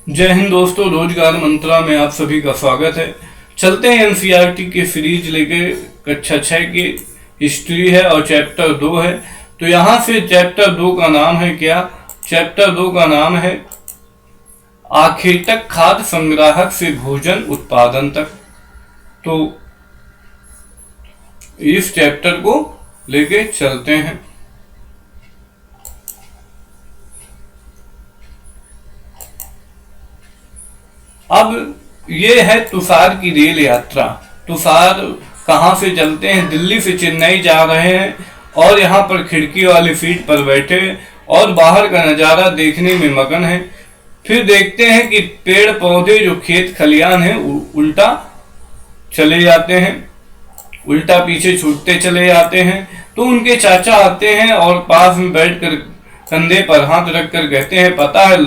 जय हिंद दोस्तों, रोजगार मंत्रा में आप सभी का स्वागत है। चलते हैं एनसीईआरटी के सीरीज लेके। कक्षा 6 की हिस्ट्री है और चैप्टर 2 है। तो यहाँ से चैप्टर 2 का नाम है क्या? चैप्टर 2 का नाम है आखेटक खाद्य संग्राहक से भोजन उत्पादन तक। तो इस चैप्टर को लेके चलते हैं। अब ये है तुषार की रेल यात्रा। तुषार कहाँ से चलते हैं? दिल्ली से चेन्नई जा रहे हैं और यहाँ पर खिड़की वाली सीट पर बैठे और बाहर का नज़ारा देखने में मगन है। फिर देखते हैं कि पेड़ पौधे जो खेत खलियान है उल्टा चले जाते हैं, उल्टा पीछे छूटते चले जाते हैं। तो उनके चाचा आते हैं और पास में बैठकर कंधे पर हाथ रखकर कहते हैं, पता है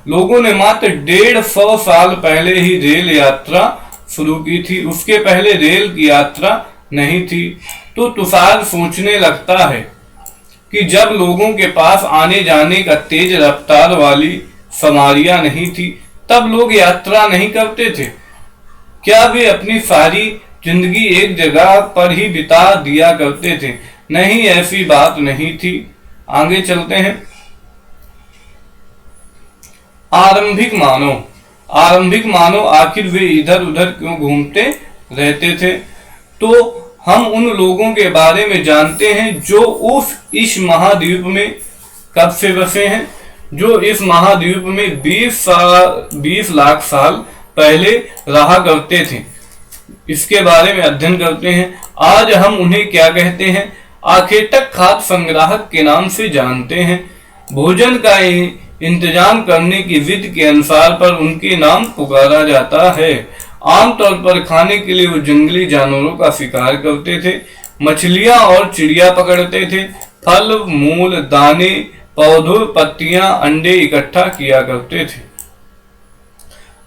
लोगों ने मात्र 150 साल पहले ही रेल यात्रा शुरू की थी, उसके पहले रेल की यात्रा नहीं थी। तो तुषार सोचने लगता है कि जब लोगों के पास आने जाने का तेज रफ्तार वाली सवारियां नहीं थी तब लोग यात्रा नहीं करते थे। क्या वे अपनी सारी जिंदगी एक जगह पर ही बिता दिया करते थे? नहीं, ऐसी बात नहीं थी। आगे चलते हैं। आरंभिक मानव आखिर वे इधर उधर क्यों घूमते रहते थे? तो हम उन लोगों के बारे में जानते हैं जो इस महाद्वीप में कब से बसे हैं, जो इस महाद्वीप में 20 लाख साल पहले रहा करते थे। इसके बारे में अध्ययन करते हैं। आज हम उन्हें क्या कहते हैं? आखेटक खाद्य संग्राहक के नाम से जानते हैं। भोजन का इंतजाम करने की विधि के अनुसार पर उनके नाम पुकारा जाता है। आमतौर पर खाने के लिए वो जंगली जानवरों का शिकार करते थे, मछलियां और चिड़िया पकड़ते थे, फल मूल दाने पौधों पत्तियां अंडे इकट्ठा किया करते थे।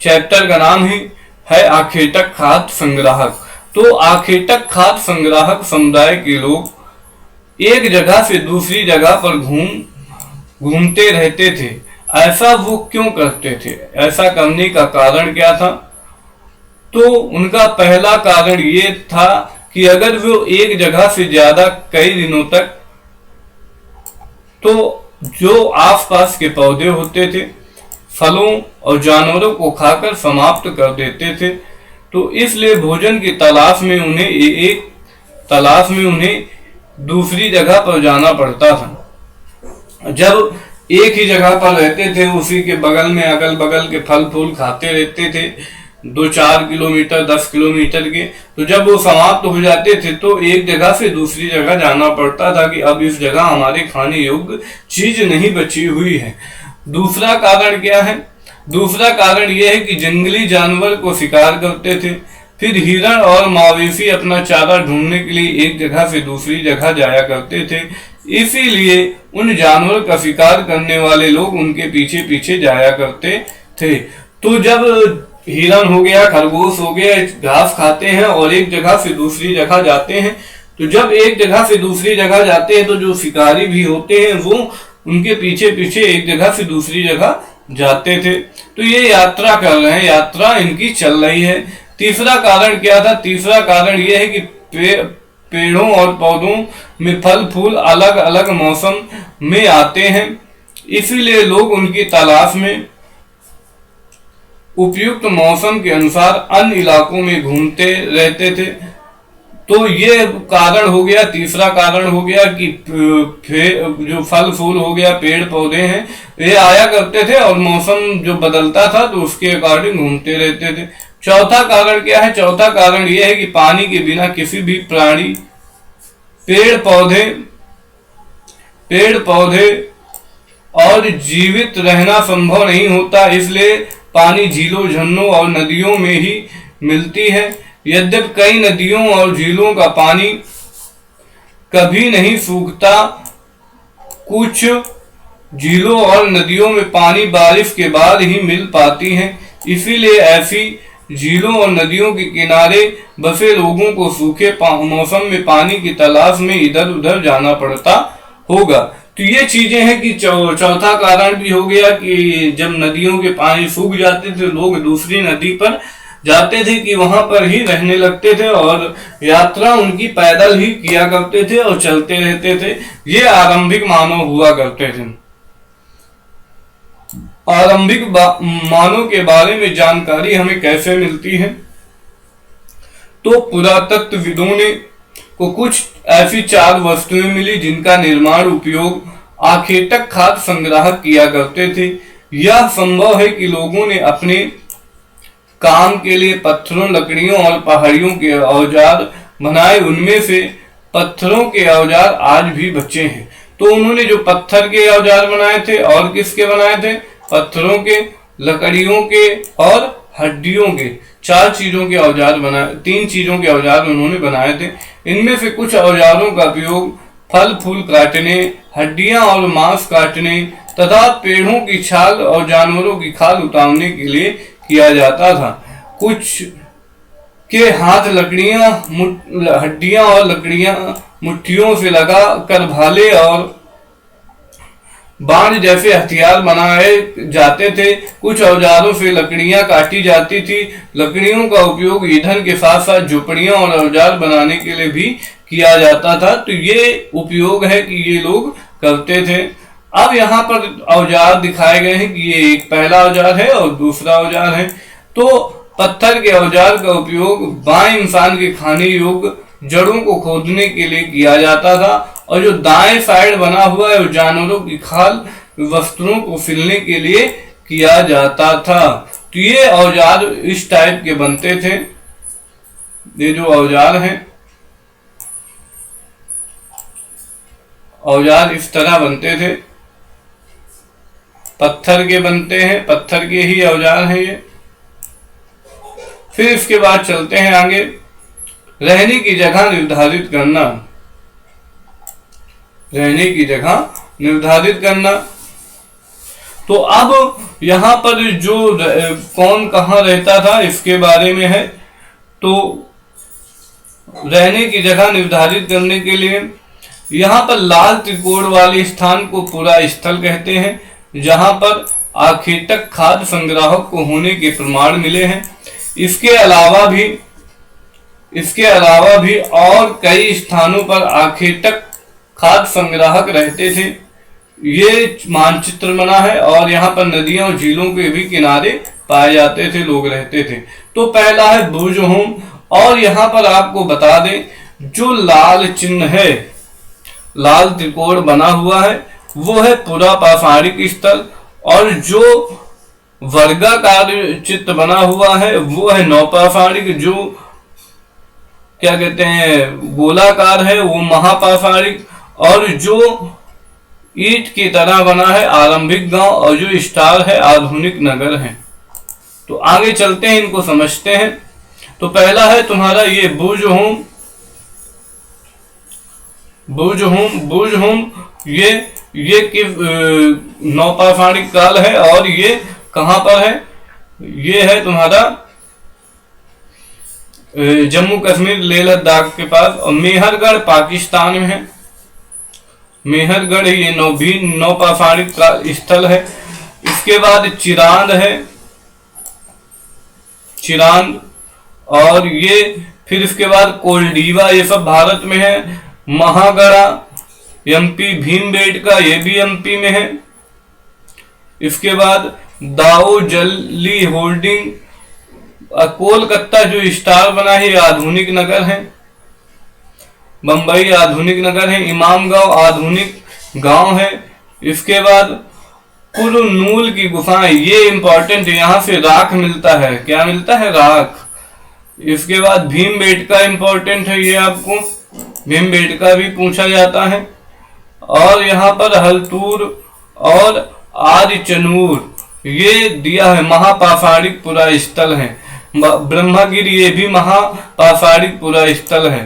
चैप्टर का नाम है आखेटक खाद्य संग्राहक। तो आखेटक खाद्य संग्राहक समुदाय के लोग एक जगह से दूसरी जगह पर घूमते रहते थे। ऐसा वो क्यों करते थे? ऐसा करने का कारण क्या था? तो उनका पहला कारण ये था कि अगर वो एक जगह से ज्यादा कई दिनों तक, तो जो आसपास के पौधे होते थे फलों और जानवरों को खाकर समाप्त कर देते थे। तो इसलिए भोजन की तलाश में उन्हें दूसरी जगह पर जाना पड़ता था। जब एक ही जगह पर रहते थे, उसी के बगल में अगल बगल के फल फूल खाते रहते थे, 2-4 किलोमीटर 10 किलोमीटर के। तो जब वो समाप्त हो जाते थे तो एक जगह से दूसरी जगह जाना पड़ता था कि अब इस जगह हमारे खाने योग्य चीज नहीं बची हुई है। दूसरा कारण क्या है? दूसरा कारण यह है कि जंगली जानवर को शिकार करते थे। फिर हिरण और मवेशी अपना चारा ढूंढने के लिए एक जगह से दूसरी जगह जाया करते थे। इसीलिए उन जानवर का शिकार करने वाले लोग उनके पीछे पीछे जाया करते थे। तो जब हिरण हो गया, खरगोश हो गया, घास खाते हैं और एक जगह से दूसरी जगह जाते हैं। तो जब एक जगह से दूसरी जगह जाते हैं तो जो शिकारी भी होते हैं वो उनके पीछे पीछे एक जगह से दूसरी जगह जाते थे। तो ये यात्रा कर रहे हैं, यात्रा इनकी चल रही है। तीसरा कारण क्या था? तीसरा कारण यह है कि पेड़ों और पौधों में फल फूल अलग अलग मौसम में आते हैं, इसीलिए लोग उनकी तलाश में उपयुक्त मौसम के अनुसार अन्य इलाकों में घूमते रहते थे। तो ये कारण हो गया, तीसरा कारण हो गया कि जो फल फूल हो गया, पेड़ पौधे हैं, ये आया करते थे और मौसम जो बदलता था तो उसके अकॉर्डिंग घूमते रहते थे। चौथा कारण क्या है? चौथा कारण यह है कि पानी के बिना किसी भी प्राणी, पेड़ पौधे और जीवित रहना संभव नहीं होता। इसलिए पानी झीलों, झरनों और नदियों में ही मिलती है। यद्यपि कई नदियों और झीलों का पानी कभी नहीं सूखता, कुछ झीलों और नदियों में पानी बारिश के बाद ही मिल पाती है। इसीलिए ऐसी झीलों और नदियों के किनारे बसे लोगों को सूखे मौसम में पानी की तलाश में इधर उधर जाना पड़ता होगा। तो ये चीजें हैं कि चौथा कारण भी हो गया कि जब नदियों के पानी सूख जाते थे, लोग दूसरी नदी पर जाते थे कि वहां पर ही रहने लगते थे और यात्रा उनकी पैदल ही किया करते थे और चलते रहते थे। ये आरंभिक मानव हुआ करते थे। आरंभिक मानव के बारे में जानकारी हमें कैसे मिलती है? तो पुरातत्वविदों ने को कुछ ऐसी 4 वस्तुएं मिली जिनका निर्माण उपयोग आखेटक खाद्य संग्राहक किया करते थे। यह संभव है कि लोगों ने अपने काम के लिए पत्थरों, लकड़ियों और पहाड़ियों के औजार बनाए। उनमें से पत्थरों के औजार आज भी बचे हैं। तो उन्होंने जो पत्थर के औजार बनाए थे और किसके बनाए थे? पत्थरों के, लकड़ियों के और हड्डियों के, 4 चीजों के औजार बनाए, 3 चीजों के औजार उन्होंने बनाए थे। इनमें से कुछ औजारों का उपयोग फल फूल काटने, हड्डियां और मांस काटने तथा पेड़ों की छाल और जानवरों की खाल उतारने के लिए किया जाता था। कुछ के हाथ लकड़ियां, हड्डियां और लकड़ियां मुट्ठियों से लगा कर भाले और बाण जैसे हथियार बनाए जाते थे। कुछ औजारों से लकड़ियां काटी जाती थी। लकड़ियों का उपयोग ईंधन के साथ साथ झोपड़ियां और औजार बनाने के लिए भी किया जाता था। तो ये उपयोग है कि ये लोग करते थे। अब यहाँ पर औजार दिखाए गए हैं कि ये एक पहला औजार है और दूसरा औजार है। तो पत्थर के औजार का उपयोग बाएं इंसान के खाने योग्य जड़ों को खोदने के लिए किया जाता था और जो दाएं साइड बना हुआ है वो जानवरों की खाल वस्त्रों को सिलने के लिए किया जाता था। तो ये औजार इस टाइप के बनते थे। ये जो औजार हैं, औजार इस तरह बनते थे, पत्थर के बनते हैं, पत्थर के ही औजार हैं ये। फिर इसके बाद चलते हैं आगे। रहने की जगह निर्धारित करना। रहने की जगह निर्धारित करना। तो अब यहां पर जो कौन कहां रहता था इसके बारे में है। तो रहने की जगह निर्धारित करने के लिए यहां पर लाल त्रिकोण वाले स्थान को पूरा स्थल कहते हैं, जहां पर आखेटक खाद्य संग्राहक को होने के प्रमाण मिले हैं। इसके अलावा भी और कई स्थानों पर आखेटक खाद्य संग्राहक रहते थे। ये मानचित्र बना है और यहाँ पर नदियों और झीलों के भी किनारे पाए जाते थे, लोग रहते थे। तो पहला है बुर्जहोम, और यहाँ पर आपको बता दें जो लाल चिन्ह है, लाल त्रिकोण बना हुआ है, वो है पूरा पाषाणिक स्थल, और जो वर्गाकार चित्र बना हुआ है वो है नवपाषाणिक, जो क्या कहते हैं गोलाकार है वो महापाषाणिक, और जो ईंट की तरह बना है आरंभिक गांव, और जो स्टार है आधुनिक नगर है। तो आगे चलते हैं, इनको समझते हैं। तो पहला है तुम्हारा ये बुर्जहोम। बुर्जहोम ये किस नवपाषाणिक काल है, और ये कहां पर है? ये है तुम्हारा जम्मू कश्मीर लेह लद्दाख के पास, और मेहरगढ़ पाकिस्तान में है। मेहरगढ़ ये नवपाषाणिक का स्थल है। इसके बाद चिरांद है, चिरांद, और ये फिर इसके बाद कोल्डीवा, ये सब भारत में है। महागढ़ा एमपी, भीमबेटका ये भी एमपी में है। इसके बाद दाओ जली होल्डिंग, कोलकाता जो स्टार बना है आधुनिक नगर है। बंबई आधुनिक नगर है। इमाम गांव आधुनिक गांव है। इसके बाद कुरनूल की गुफाएं, ये इंपॉर्टेंट है, यहाँ से राख मिलता है। क्या मिलता है? राख। इसके बाद भीमबेटका इंपॉर्टेंट है, ये आपको भीमबेटका भी पूछा जाता है। और यहाँ पर हल्तूर और आदिचनूर ये दिया है, महापाषाणिक पूरा स्थल है। ब्रह्मगिरी ये भी महापाषाणिक पूरा स्थल है।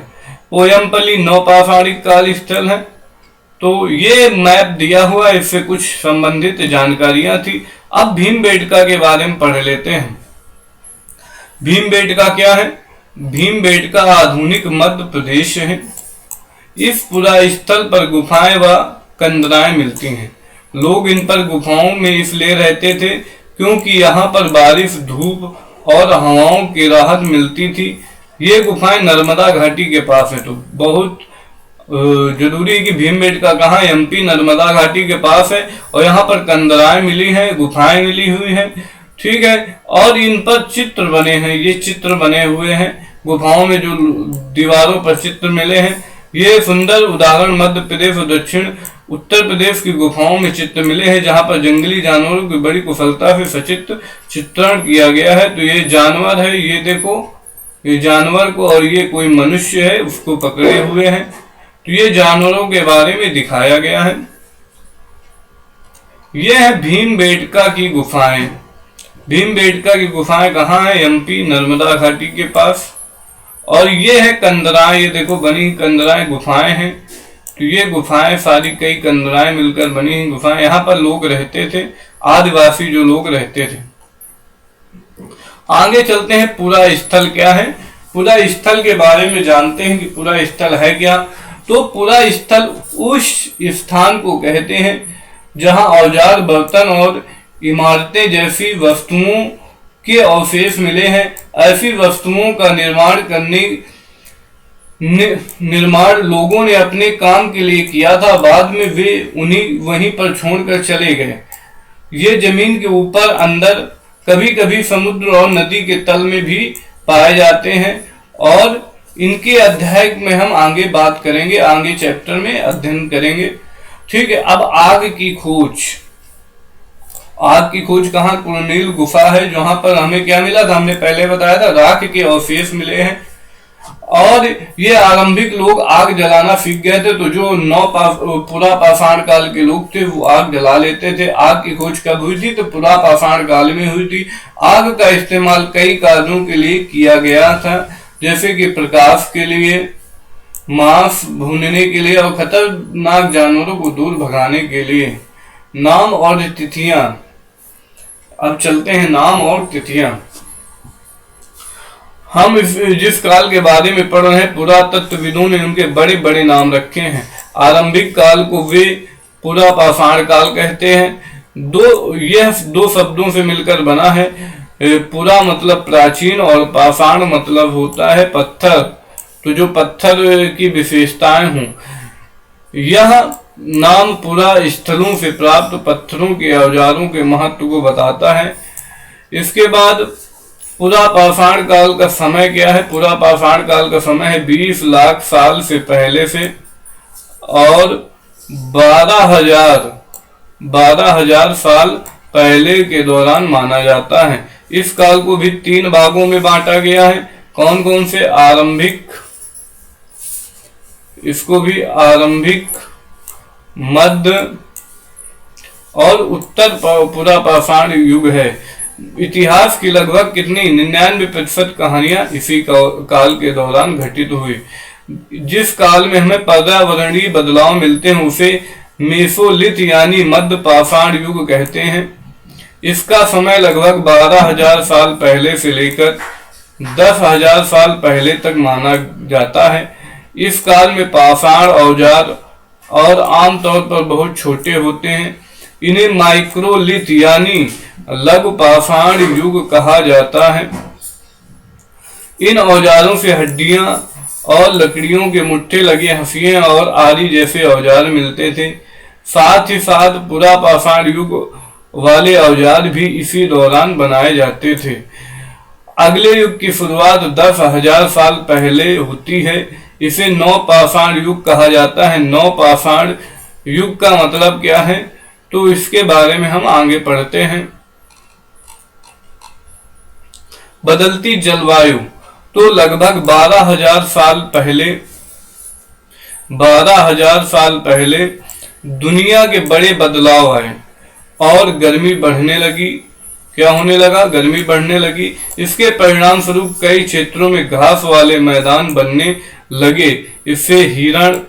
पोयमपल्ली नवपाषाणिक काल स्थल है। तो ये मैप दिया हुआ, इससे कुछ संबंधित जानकारियां थी। अब भीमबेटका के बारे में पढ़ लेते हैं। भीमबेटका क्या है? भीमबेटका आधुनिक मध्य प्रदेश है। इस पूरा स्थल पर गुफाएं व कंदराएं मिलती हैं। लोग इन पर गुफाओं में इसलिए रहते थे क्योंकि यहाँ पर बारिश, धूप और हवाओं की राहत मिलती थी। ये गुफाएं नर्मदा घाटी के पास है, तो बहुत जरूरी है कि भीमबेटका कहाँ, एमपी नर्मदा घाटी के पास है, और यहाँ पर कंदराएं मिली हैं, गुफाएं मिली हुई हैं, ठीक है। और इन पर चित्र बने हैं, ये चित्र बने हुए हैं गुफाओं में, जो दीवारों पर चित्र मिले हैं। ये सुंदर उदाहरण मध्य प्रदेश और दक्षिण उत्तर प्रदेश की गुफाओं में चित्र मिले हैं, जहां पर जंगली जानवरों की बड़ी कुशलता से सचित्र चित्रण किया गया है। तो ये जानवर है, ये देखो, ये जानवर को, और ये कोई मनुष्य है उसको पकड़े हुए हैं। तो ये जानवरों के बारे में दिखाया गया है। ये है भीमबेटका की गुफाएं। भीमबेटका की गुफाएं कहाँ है? एमपी नर्मदा घाटी के पास। और ये है कंदराएं, ये देखो बनी कंदराएं गुफाएं हैं। तो ये गुफाएं सारी कई कंदराएं मिलकर बनी हुई गुफाएं, यहाँ पर लोग रहते थे, आदिवासी जो लोग रहते थे। आगे चलते हैं, पुरा स्थल क्या है। पुरा स्थल के बारे में जानते हैं कि पुरा स्थल है क्या। तो पुरा स्थल उस स्थान को कहते हैं जहां औजार, बर्तन और इमारतें जैसी वस्तुओं के अवशेष मिले हैं। ऐसी वस्तुओं का निर्माण लोगों ने अपने काम के लिए किया था, बाद में वे उन्हीं वहीं पर छोड़कर चले गए। ये जमीन के ऊपर, अंदर, कभी कभी समुद्र और नदी के तल में भी पाए जाते हैं, और इनके अध्याय में हम आगे बात करेंगे, आगे चैप्टर में अध्ययन करेंगे, ठीक है। अब आग की खोज। आग की खोज कहाँ? कुरनील गुफा है, जहां पर हमें क्या मिला था, हमने पहले बताया था, राख के अवशेष मिले हैं। और ये आरंभिक लोग आग जलाना सीख गए थे, तो जो पुरा पाषाण काल के लोग थे वो आग जला लेते थे। आग की खोज कब हुई थी? तो पुरा पाषाण काल में हुई थी। आग का इस्तेमाल कई कार्यों के लिए किया गया था, जैसे कि प्रकाश के लिए, मांस भूनने के लिए, और खतरनाक जानवरों को दूर भगाने के लिए। नाम और तिथियां। अब चलते हैं नाम और तिथियां। हम जिस काल के बारे में पढ़ रहे हैं, पुरातत्वविदों ने उनके बड़े बड़े नाम रखे हैं। आरंभिक काल को वे पुरा पाषाण काल कहते हैं। यह दो शब्दों से मिलकर बना है। पुरा मतलब प्राचीन और पाषाण मतलब होता है पत्थर। तो जो पत्थर की विशेषताएं हों, यह नाम पुरा स्थलों से प्राप्त पत्थरों के औजारों के महत्व को बताता है। इसके बाद पुरा पाषाण काल का समय क्या है? पुरा पाषाण काल का समय है 20 लाख साल से पहले से और 12,000 साल पहले के दौरान माना जाता है। इस काल को भी 3 भागों में बांटा गया है। कौन कौन से? आरंभिक, इसको भी आरंभिक, मध्य और उत्तर पुरा पाषाण युग है। इतिहास की लगभग कितनी 99% कहानियां इसी काल के दौरान घटित हुई। जिस काल में हमें पर्यावरणीय बदलाव मिलते हैं उसे मेसोलिथ यानी मध्य पाषाण युग कहते हैं। इसका समय लगभग 12,000 साल पहले से लेकर 10,000 साल पहले तक माना जाता है। इस काल में पाषाण औजार और आमतौर पर बहुत छोटे होते हैं। इन्हें माइक्रोलिथ यानी लघु पाषाण युग कहा जाता है। इन औजारों से हड्डियां और लकड़ियों के मुट्ठे लगे हंसिये और आरी जैसे औजार मिलते थे। साथ ही साथ पुरा पाषाण युग वाले औजार भी इसी दौरान बनाए जाते थे। अगले युग की शुरुआत 10,000 साल पहले होती है। इसे नव पाषाण युग कहा जाता है। नव पाषाण युग का मतलब क्या है, तो इसके बारे में हम आगे पढ़ते हैं। बदलती जलवायु। तो लगभग 12,000 साल पहले दुनिया के बड़े बदलाव आए और गर्मी बढ़ने लगी। क्या होने लगा? गर्मी बढ़ने लगी। इसके परिणाम स्वरूप कई क्षेत्रों में घास वाले मैदान बनने लगे। इससे हिरण,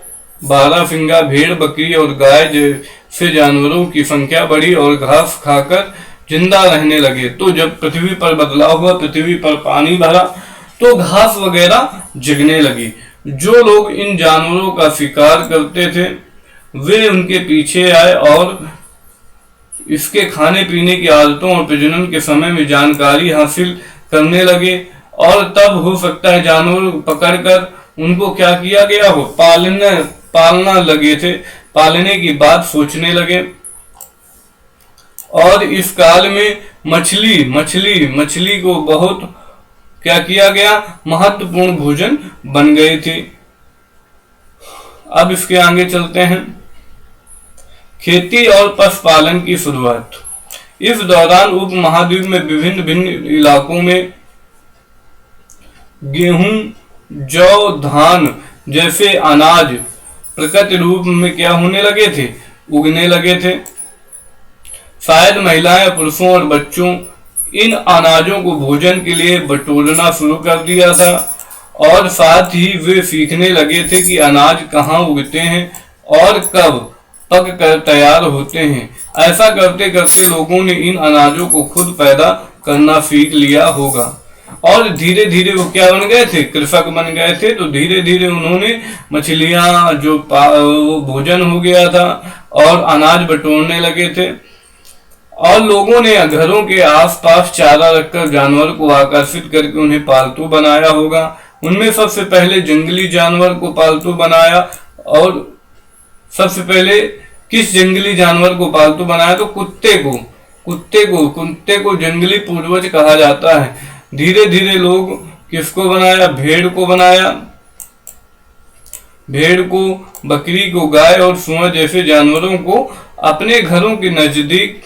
बारहसिंगा, भेड़, बकरी और गाय जैसे जानवरों की संख्या बढ़ी और घास खाकर जिंदा रहने लगे। तो जब पृथ्वी पर बदलाव हुआ, पृथ्वी पर पानी भरा, तो घास वगैरह जगने लगी। जो लोग इन जानवरों का शिकार करते थे वे उनके पीछे आए और इसके खाने पीने की आदतों और प्रजनन के समय में जानकारी हासिल करने लगे। और तब हो सकता है जानवर पकड़कर उनको क्या किया गया हो, पालना लगे थे, पालने की बात सोचने लगे। और इस काल में मछली को बहुत क्या किया गया, महत्वपूर्ण भोजन बन गए थे। अब इसके आगे चलते हैं। खेती और पशुपालन की शुरुआत। इस दौरान उपमहाद्वीप में विभिन्न भिन्न इलाकों में गेहूं, जौ, धान जैसे अनाज प्रकट रूप में क्या होने लगे थे, उगने लगे थे। शायद महिलाएं, पुरुषों और बच्चों इन अनाजों को भोजन के लिए बटोरना शुरू कर दिया था और साथ ही वे सीखने लगे थे कि अनाज कहाँ उगते हैं और कब पक कर तैयार होते हैं। ऐसा करते करते लोगों ने इन अनाजों को खुद पैदा करना सीख लिया होगा और धीरे धीरे वो क्या बन गए थे, कृषक बन गए थे। तो धीरे धीरे उन्होंने मछलियां जो वो भोजन हो गया था और अनाज बटोरने लगे थे। और लोगों ने घरों के आसपास चारा रखकर जानवर को आकर्षित करके उन्हें पालतू बनाया होगा। उनमें सबसे पहले जंगली जानवर को पालतू बनाया। और सबसे पहले किस जंगली जानवर को पालतू बनाया, तो कुत्ते को जंगली पूर्वज कहा जाता है। धीरे धीरे लोग किसको बनाया, भेड़ को बनाया। भेड़ को, बकरी को, गाय और सुअर जैसे जानवरों को अपने घरों के नजदीक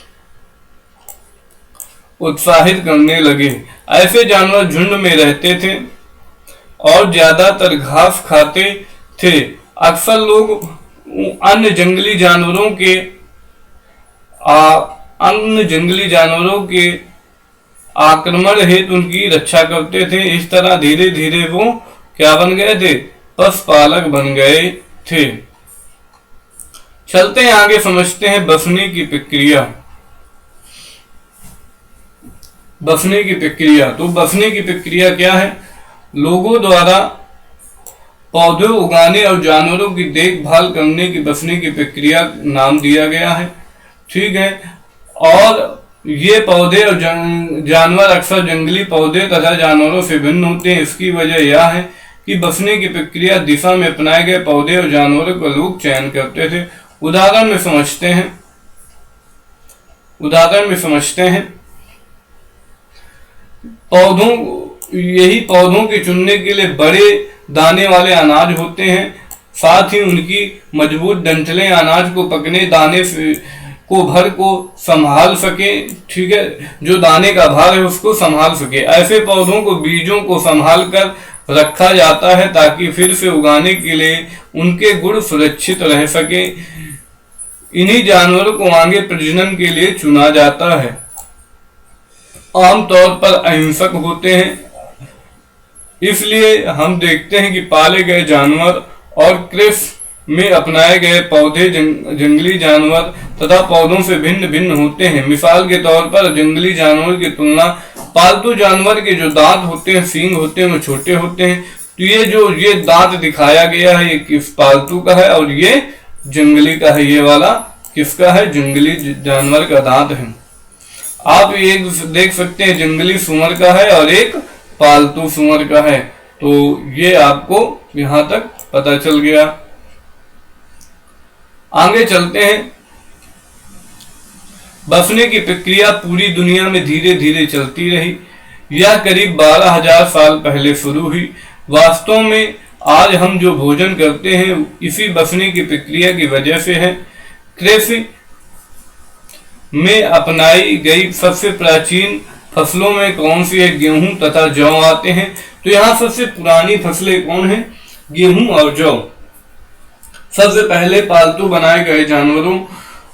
उत्साहित करने लगे। ऐसे जानवर झुंड में रहते थे और ज्यादातर घास खाते थे। अक्सर लोग अन्य जंगली जानवरों के आक्रमण हेतु उनकी रक्षा करते थे। इस तरह धीरे धीरे वो क्या बन गए थे, पशुपालक बन गए थे। चलते हैं आगे, समझते हैं बसने की प्रक्रिया। बसने की प्रक्रिया, तो बसने की प्रक्रिया क्या है, लोगों द्वारा पौधे उगाने और जानवरों की देखभाल करने की बसने की प्रक्रिया नाम दिया गया है। ठीक है। और ये पौधे और जानवर अक्सर जंगली पौधे तथा जानवरों से भिन्न होते हैं। इसकी वजह यह है कि बसने की प्रक्रिया दिशा में अपनाए गए पौधे और जानवरों का लोग चयन करते थे। उदाहरण में समझते हैं पौधों के चुनने के लिए बड़े दाने वाले अनाज होते हैं। साथ ही उनकी मजबूत डंठलें अनाज को पकने दाने को भर को संभाल सके। ठीक है, जो दाने का भार है उसको संभाल सके। ऐसे पौधों को बीजों को संभाल कर रखा जाता है ताकि फिर से उगाने के लिए उनके गुण सुरक्षित रह सके। इन्हीं जानवरों को आगे प्रजनन के लिए चुना जाता है। आमतौर पर अहिंसक होते हैं, इसलिए हम देखते हैं कि पाले गए जानवर और कृषि में अपनाए गए पौधे जंगली जानवर तथा पौधों से भिन्न भिन्न होते हैं। मिसाल के तौर पर जंगली जानवर की तुलना पालतू जानवर के जो दांत होते हैं, सींग होते हैं, वो छोटे होते हैं। तो ये दांत दिखाया गया है, ये किस पालतू का है और ये जंगली का है। ये वाला किसका है, जंगली जानवर का दांत है। आप एक देख सकते हैं जंगली सुअर का है और एक पालतू सुअर का है। तो ये आपको यहां तक पता चल गया। आगे चलते हैं। बसने की प्रक्रिया पूरी दुनिया में धीरे धीरे चलती रही। यह करीब 12,000 साल पहले शुरू हुई। वास्तव में आज हम जो भोजन करते हैं इसी बसने की प्रक्रिया की वजह से है। कृषि में अपनाई गई सबसे प्राचीन फसलों में कौन सी है, गेहूं तथा जौ आते हैं। तो यहाँ सबसे पुरानी फसलें कौन है, गेहूं और जौ। सबसे पहले पालतू बनाए गए जानवरों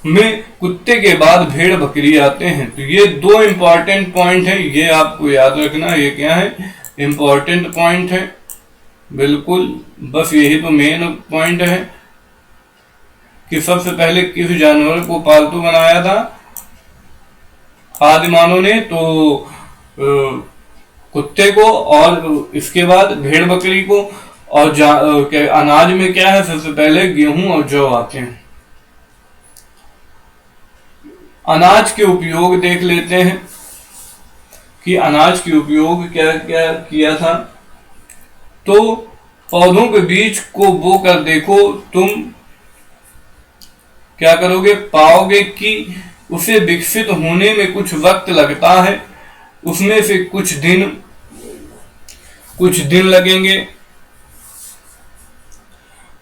में कुत्ते के बाद भेड़ बकरी आते हैं। तो ये दो इंपॉर्टेंट पॉइंट है, ये आपको याद रखना। ये क्या है, इंपॉर्टेंट पॉइंट है, बिल्कुल बस यही तो मेन पॉइंट है कि सबसे पहले किस जानवर को पालतू बनाया था आदिमानव ने, तो कुत्ते को, और इसके बाद भेड़ बकरी को। और अनाज में क्या है, सबसे पहले गेहूं और जौ आते हैं। अनाज के उपयोग देख लेते हैं कि अनाज के उपयोग क्या क्या किया था। तो पौधों के बीज को बो कर देखो, तुम क्या करोगे, पाओगे कि उसे विकसित होने में कुछ वक्त लगता है, उसमें से कुछ दिन लगेंगे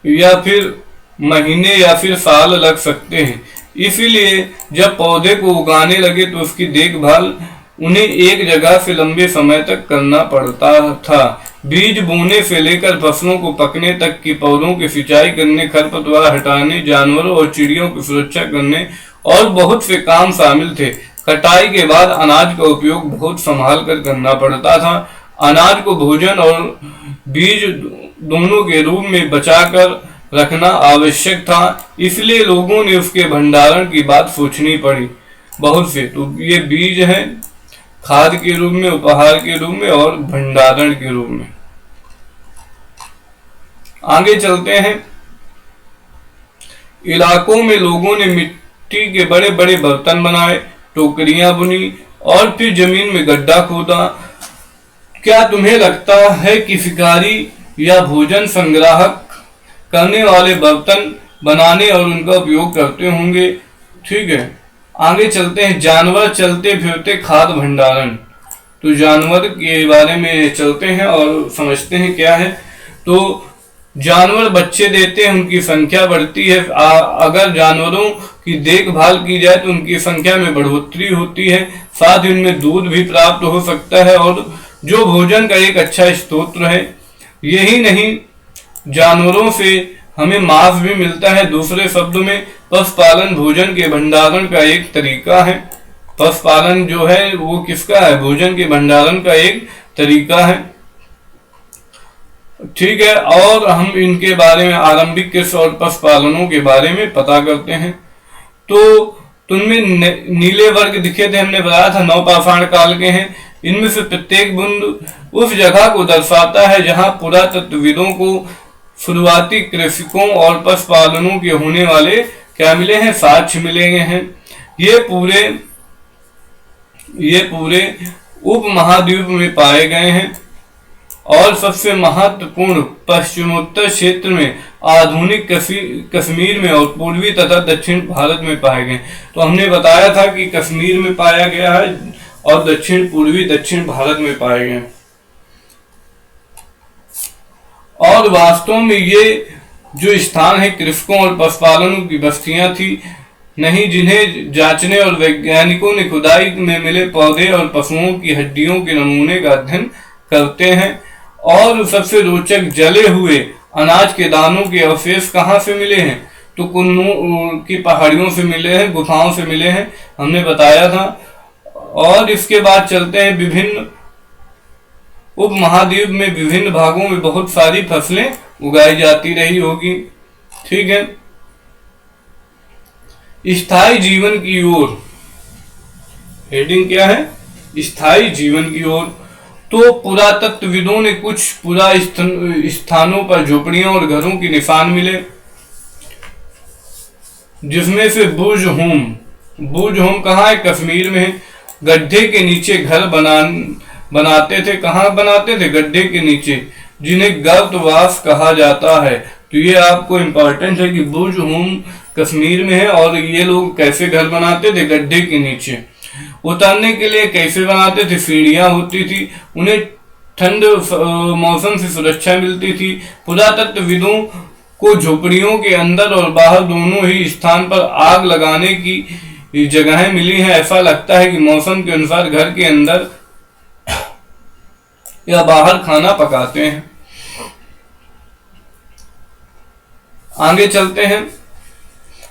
या फिर महीने या फिर साल लग सकते हैं। इसीलिए जब पौधे को उगाने लगे तो उसकी देखभाल उन्हें एक जगह से लंबे समय तक करना पड़ता था। बीज बोने से लेकर फसलों को पकने तक की पौधों की सिंचाई करने, खरपतवार हटाने, जानवरों और चिड़ियों की सुरक्षा करने और बहुत से काम शामिल थे। कटाई के बाद अनाज का उपयोग बहुत संभाल कर करना पड़ता था। अनाज को भोजन और बीज दोनों के रूप में बचाकर रखना आवश्यक था, इसलिए लोगों ने उसके भंडारण की बात सोचनी पड़ी बहुत से। तो ये बीज है खाद के रूप में, उपहार के रूप में और भंडारण के रूप में। आगे चलते हैं। इलाकों में लोगों ने मिट्टी के बड़े बड़े बर्तन बनाए, टोकरियां बुनी और फिर जमीन में गड्ढा खोदा। क्या तुम्हें लगता है कि शिकारी या भोजन संग्राहक करने वाले बर्तन बनाने और उनका उपयोग करते होंगे? ठीक है, आगे चलते हैं। जानवर चलते फिरते खाद भंडारण। तो जानवर के बारे में चलते हैं और समझते हैं क्या है। तो जानवर बच्चे देते हैं, उनकी संख्या बढ़ती है। अगर जानवरों की देखभाल की जाए तो उनकी संख्या में बढ़ोतरी होती है, साथ ही उनमें दूध भी प्राप्त हो सकता है और जो भोजन का एक अच्छा स्रोत है। यही नहीं, जानवरों से हमें मांस भी मिलता है। दूसरे शब्दों में पशुपालन भोजन के भंडारण का एक तरीका है। पशुपालन जो है वो किसका है? भोजन के भंडारण का एक तरीका है। ठीक है, और हम इनके बारे में आरंभिक कृषि और पशुपालनों के बारे में पता करते हैं। तो तुमने नीले वर्ग दिखे थे, हमने बताया था 9 पाषाण काल के हैं। इनमें से प्रत्येक बूंद उस जगह को दर्शाता है जहां पुरातत्वविदों को शुरुआती कृषकों और पशुपालनों के होने वाले क्या मिले हैं? साक्ष्य मिले हैं। ये पूरे उपमहाद्वीप में पाए गए हैं और सबसे महत्वपूर्ण पश्चिमोत्तर क्षेत्र में आधुनिक कश्मीर में और पूर्वी तथा दक्षिण भारत में पाए गए। तो हमने बताया था कि कश्मीर में पाया गया है और दक्षिण भारत में पाए गए। और वास्तव में ये जो स्थान है कृषकों और पशुपालनों की बस्तियां थी नहीं, जिन्हें जांचने और वैज्ञानिकों ने खुदाई में मिले पौधे और पशुओं की हड्डियों के नमूने का अध्ययन करते हैं। और सबसे रोचक, जले हुए अनाज के दानों के अवशेष कहाँ से मिले हैं? तो कुन्नू की पहाड़ियों से मिले हैं, गुफाओं से मिले हैं, हमने बताया था। और इसके बाद चलते हैं। विभिन्न उपमहाद्वीप में विभिन्न भागों में बहुत सारी फसलें उगाई जाती रही होगी। ठीक है, स्थायी जीवन की ओर, हेडिंग क्या है? स्थायी जीवन की ओर। तो पुरातत्वविदों ने कुछ स्थानों पर झोपड़ियों और घरों के निशान मिले, जिसमें से बुर्ज होम कहाँ है? कश्मीर में है। गड्ढे के नीचे घर बनाते थे। कहाँ बनाते थे? गड्ढे के नीचे, जिन्हें गर्तवास कहा जाता है। तो ये आपको इम्पोर्टेंट है कि बुर्ज होम कश्मीर में है और ये लोग कैसे घर बनाते थे? गड्ढे के नीचे। उतरने के लिए कैसे बनाते थे? सीढ़ियां होती थी, उन्हें ठंड मौसम से सुरक्षा मिलती थी। पुरातत्वविदों को झोपड़ियों के अंदर और बाहर दोनों ही स्थान पर आग लगाने की जगहें मिली हैं। ऐसा लगता है कि मौसम के अनुसार घर के अंदर या बाहर खाना पकाते हैं। आगे चलते हैं।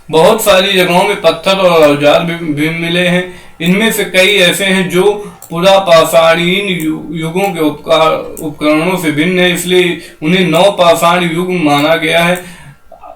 बहुत सारी जगहों में पत्थर और औजार भी मिले हैं। इनमें से कई ऐसे हैं जो पुरापाषाणीन युगों के उपकरणों से भिन्न है, इसलिए उन्हें 9 पाषाण युग माना गया है।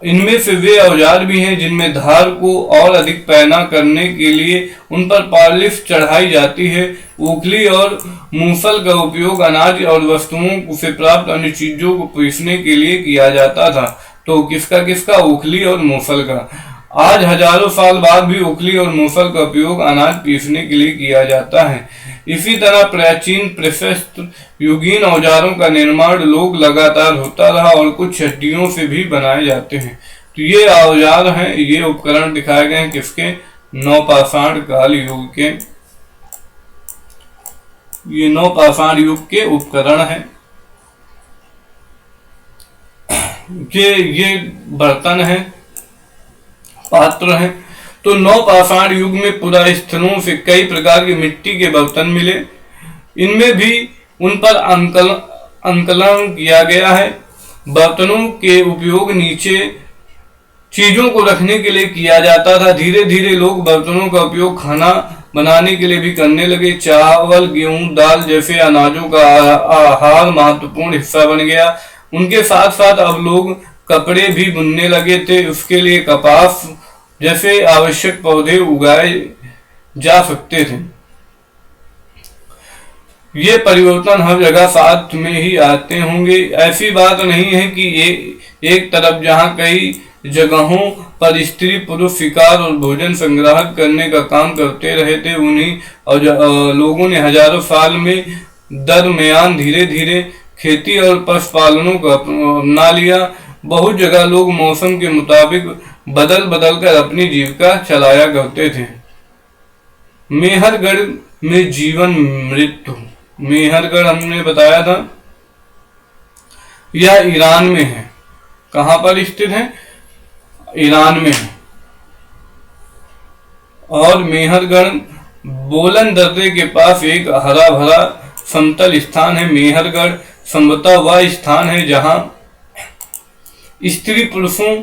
इनमें से वे औजार भी हैं जिनमें धार को और अधिक पैना करने के लिए उन पर पॉलिश चढ़ाई जाती है। ओखली और मूसल का उपयोग अनाज और वस्तुओं से प्राप्त अन्य चीजों को पीसने के लिए किया जाता था। तो किसका? ओखली और मूसल का। आज हजारों साल बाद भी उखली और मूसल का उपयोग अनाज पीसने के लिए किया जाता है। इसी तरह प्राचीन प्रशस्त युगीन औजारों का निर्माण लोग लगातार होता रहा और कुछ हड्डियों से भी बनाए जाते हैं। तो ये औजार हैं, ये उपकरण दिखाए गए हैं किसके, नवपाषाण काल युग के। ये नवपाषाण युग के उपकरण हैं। ये बर्तन है, पात्र हैं। तो नवपाषाण युग में पुरास्थलों से कई प्रकार के मिट्टी के बर्तन मिले। इनमें भी उन पर अंकलन किया गया है। बर्तनों के उपयोग नीचे चीजों को रखने के लिए किया जाता था। धीरे धीरे लोग बर्तनों का उपयोग खाना बनाने के लिए भी करने लगे। चावल, गेहूं, दाल जैसे अनाजों का आहार महत्वपूर्ण हिस्सा बन गया। उनके साथ साथ अब लोग कपड़े भी बुनने लगे थे। उसके लिए कपास जैसे आवश्यक पौधे उगाए जा सकते थे। ये परिवर्तन हर जगह साथ में ही आते होंगे। ऐसी बात नहीं है कि एक तरफ जहां कई जगहों पर स्त्री पुरुष शिकार और भोजन संग्रह करने का काम करते रहे थे, उन्हीं और लोगों ने हजारों साल में दरमियान धीरे धीरे खेती और पशुपालनों को अपना लिया। बहुत जगह लोग मौसम के मुताबिक बदल बदल कर अपनी जीविका चलाया करते थे। मेहरगढ़ में जीवन मृत्यु। मेहरगढ़ हमने बताया था, यह ईरान में है। कहां पर स्थित है? ईरान में है। और मेहरगढ़ बोलन दर्रे के पास एक हरा भरा समतल स्थान है। मेहरगढ़ संभवतः वह स्थान है जहां स्त्री पुरुषों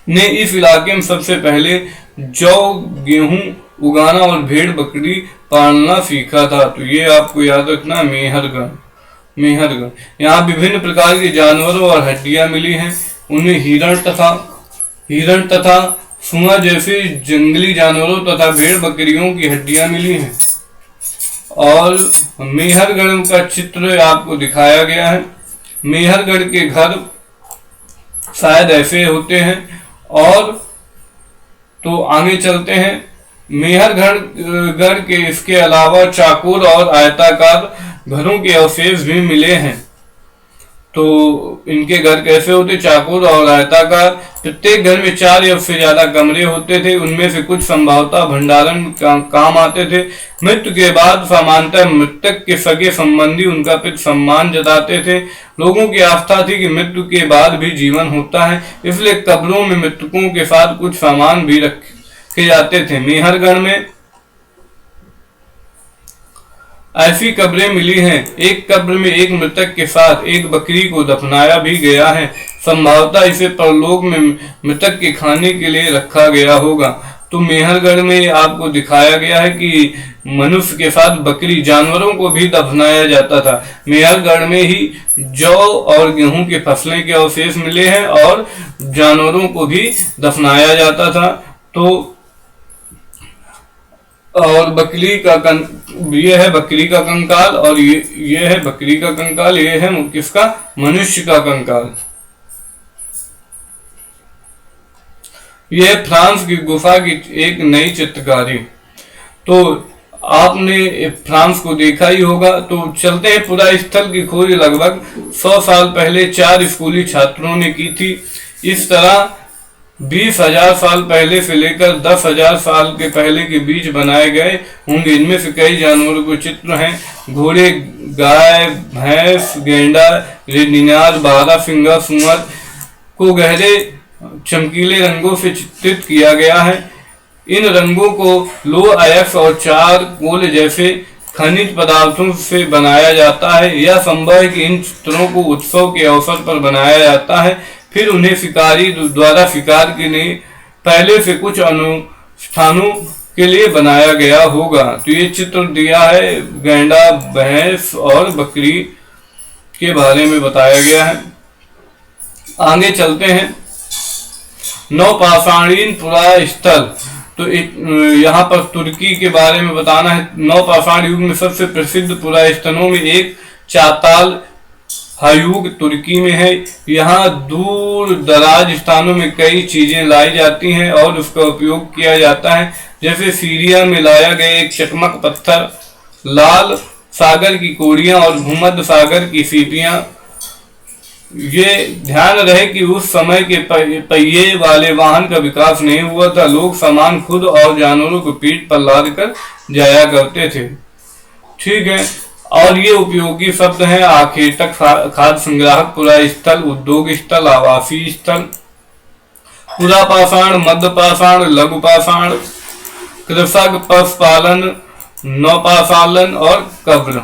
ने इस इलाके में सबसे पहले जौ, गेहूं उगाना और भेड़ बकरी पालना सीखा था। तो ये आपको याद रखना, मेहरगढ़। यहाँ विभिन्न प्रकार के जानवरों और हड्डियां मिली हैं। उन्हें हिरण तथा सुअर जैसे जंगली जानवरों तथा भेड़ बकरियों की हड्डियां मिली हैं। और मेहरगढ़ का चित्र आपको दिखाया गया है। मेहरगढ़ के घर शायद ऐसे होते हैं। और तो आगे चलते हैं। मेहरगढ़ के इसके अलावा चाकोर और आयताकार घरों के अवशेष भी मिले हैं। तो इनके घर कैसे होते? चाकोर और आयताकार। प्रत्येक घर में 4 या उससे ज्यादा कमरे होते थे। उनमें से कुछ संभवतः भंडारण काम आते थे। मृत्यु के बाद सामान्यतः मृतक के सगे संबंधी उनका प्रति सम्मान जताते थे। लोगों की आस्था थी कि मृत्यु के बाद भी जीवन होता है, इसलिए कब्रों में मृतकों के साथ कुछ सामान भी रखे जाते थे। मेहरगढ़ में ऐसी कब्रें मिली हैं। एक कब्र में एक मृतक के साथ एक बकरी को दफनाया भी गया है। संभवतः इसे परलोक में मृतक के खाने के लिए रखा गया होगा। तो मेहरगढ़ में आपको दिखाया गया है कि मनुष्य के साथ बकरी, जानवरों को भी दफनाया जाता था। मेहरगढ़ में ही जौ और गेहूं की फसलें के अवशेष मिले हैं और जानवरों को भी दफनाया जाता था। तो और ये है बकरी का कंकाल और ये है बकरी का कंकाल। ये है किसका? मनुष्य का कंकाल। यह फ्रांस की गुफा की एक नई चित्रकारी। तो आपने फ्रांस को देखा ही होगा। तो चलते हैं। पुरास्थल की खोज लगभग 100 साल पहले 4 स्कूली छात्रों ने की थी। इस तरह 20,000 साल पहले से लेकर 10,000 साल के पहले के बीच बनाए गए होंगे। इनमें से कई जानवरों के चित्र हैं। घोड़े, गाय, भैंस, गेंडा, रेनिनार, बारहसिंगा, सुअर को गहरे चमकीले रंगों से चित्रित किया गया है। इन रंगों को लोह अयस्क और चारकोल जैसे खनिज पदार्थों से बनाया जाता है। यह संभव है कि इन चित्रों को उत्सव के अवसर पर बनाया जाता है, फिर उन्हें शिकारी द्वारा शिकार के लिए पहले से कुछ अनुष्ठानों के लिए बनाया गया होगा। तो ये चित्र दिया है, गैंडा, भैंस और बकरी के बारे में बताया गया है। आगे चलते हैं। नवपाषाणीन पुरास्थल। तो यहाँ पर तुर्की के बारे में बताना है। नवपाषाण युग में सबसे प्रसिद्ध पुरास्थलों में एक चाताल हयूग तुर्की में है। यहाँ दूर दराज स्थानों में कई चीजें लाई जाती हैं और उसका उपयोग किया जाता है, जैसे सीरिया में लाया गया एक चकमक पत्थर, लाल सागर की कोड़ियां और भूमध्य सागर की सीपियां। ये ध्यान रहे कि उस समय के पहिए वाले वाहन का विकास नहीं हुआ था। लोग सामान खुद और जानवरों को पीठ पर लाद कर जाया करते थे। ठीक है, और ये उपयोगी शब्द हैं: आखेटक, खाद्य संग्राहक, पुरा स्थल, उद्योग स्थल, आवासीय स्थल। पुरा पाषाण, मध्य पाषाण, लघु पाषाण, कृषक, पशुपालन, नौपाषाण और कब्र।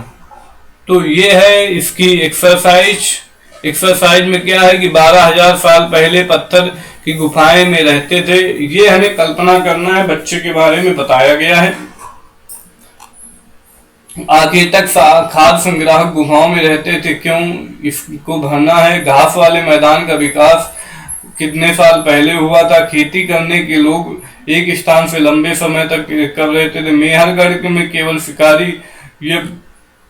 तो ये है इसकी एक्सरसाइज में क्या है कि 12,000 साल पहले पत्थर की गुफाएं में रहते थे। ये हमें कल्पना करना है, बच्चे के बारे में बताया गया है। आगे तक खाद्य संग्राहक गुफाओं में रहते थे, क्यों इसको भरना है। घास वाले मैदान का विकास कितने साल पहले हुआ था। खेती करने के लोग एक स्थान से लंबे समय तक कर रहते थे। मेहरगढ़ में केवल शिकारी, ये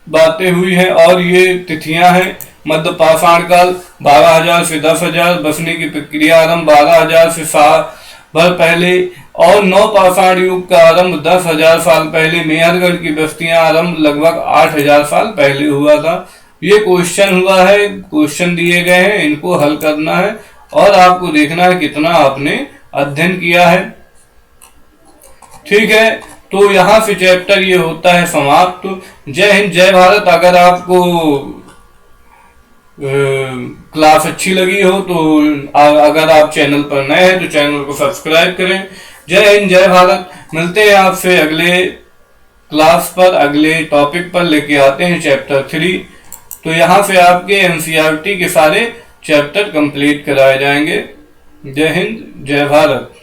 बातें हुई हैं। और ये तिथियां हैं: मध्य पाषाण काल 12,000 से 10,000, बसने की प्रक्रिया आरंभ 12,000 से साल भर पहले, और नौ पाषाण युग का आरंभ 10,000 साल पहले। मेहरगढ़ की बस्तियां आरंभ लगभग 8,000 साल पहले हुआ था। ये क्वेश्चन हुआ है, क्वेश्चन दिए गए हैं, इनको हल करना है और आपको देखना है कितना आपने अध्ययन किया है। ठीक है, तो यहाँ से चैप्टर ये होता है समाप्त। जय हिंद, जय भारत। अगर आपको क्लास अच्छी लगी हो तो अगर आप चैनल पर नए हैं तो चैनल को सब्सक्राइब करें। जय हिंद, जय भारत। मिलते हैं आपसे अगले क्लास पर, अगले टॉपिक पर लेके आते हैं चैप्टर 3। तो यहाँ से आपके एनसीईआरटी के सारे चैप्टर कंप्लीट कराए जाएंगे। जय हिंद, जय भारत।